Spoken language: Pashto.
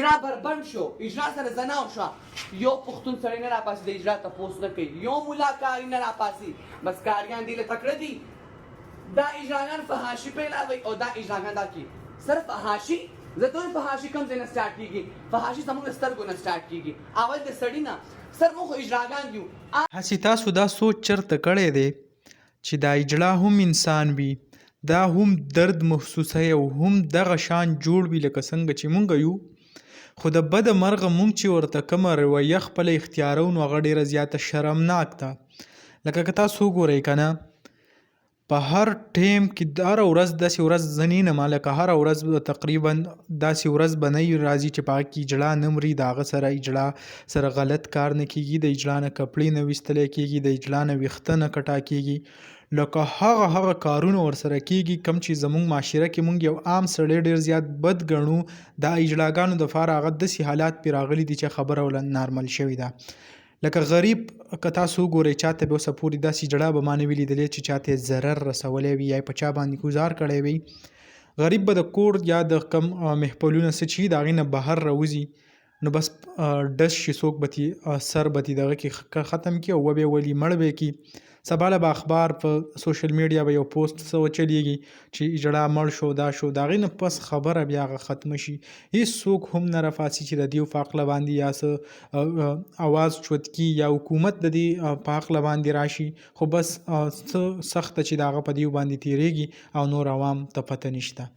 اجرا بربند شو، اجرا سره زنا وشوه. یو پښتون سړی نه راپاسي د اجرا تپوس نه کوي، یو ملا کاري نه راپاسي، بس کاریان دې له تکړه دي. دا اجراګان فحاشي پیلاوي او دا اجراګان دا کوي صرف فحاشي. زه ته فحاشي کوم ځای نه سټارټ کېږي؟ فحاشي زموږ له سترګو نه سټارټ کېږي، اول د سړي نه. سر موږ خو اجراګان یو. هسې تاسو دا سوچ چرته کړی دی چې دا اجړا هم انسان وي، دا هم درد محسوسوي او هم دغه شان جوړ وي لکه څنګه چې مونږ یو. خو د بده مرغه مونږ چې ورته کومه رویه خپله اختیاروو نو هغه ډېره زیاته شرمناک ده. لکه که تاسو وګورئ که نه، په هر ټیم کې هره ورځ داسې ورځ زه نه ینم، لکه هره ورځ تقریبا داسې ورځ به نه راځي چې په هغه کې اجړا نه مري، د هغه سره اجړا سره غلط کار نه کېږي، د اجړا نه کپړې نه ویستلی کېږي، د اجړا نه ویښته نه کټا کېږي، لکه هغه کارونه ورسره کېږي کوم چې زموږ معاشره کې مونږ یو عام سړی ډېر زیات بد ګڼو. دا اجړاګانو دپاره هغه داسې حالات پرې راغلي دي چې خبره ول نارمل شوې ده. لکه غریب که تاسو وګورئ چاته به اوسه پورې داسې اجړا به ما نه وي لیدلی چې چاته یې ضرر رسولی وي یا یې په چا باندې ګزار کړی وي. غریب به د کور یا د کم محفلونه څه چې د هغې نه بهر راوځي نو بس ډس شي، څوک به تي سر به تي دغه کې ختم کړي او وبې ولي مړ به یې کړي. سبا له به اخبار په سوشل میډیا به یو پوسټ څه وچلیږي چې اجړا مړ شو، دا شو، د هغې نه پس خبره بیا هغه ختمه شي. هېڅوک هم نه رافاسي چې د دې په هکله باندې یا څه اواز چوت کړي یا حکومت د دې په هکله باندې راشي، خو بس څه سخته چې د هغه په دیو باندې تېرېږي او نور عوام ته پته نشته.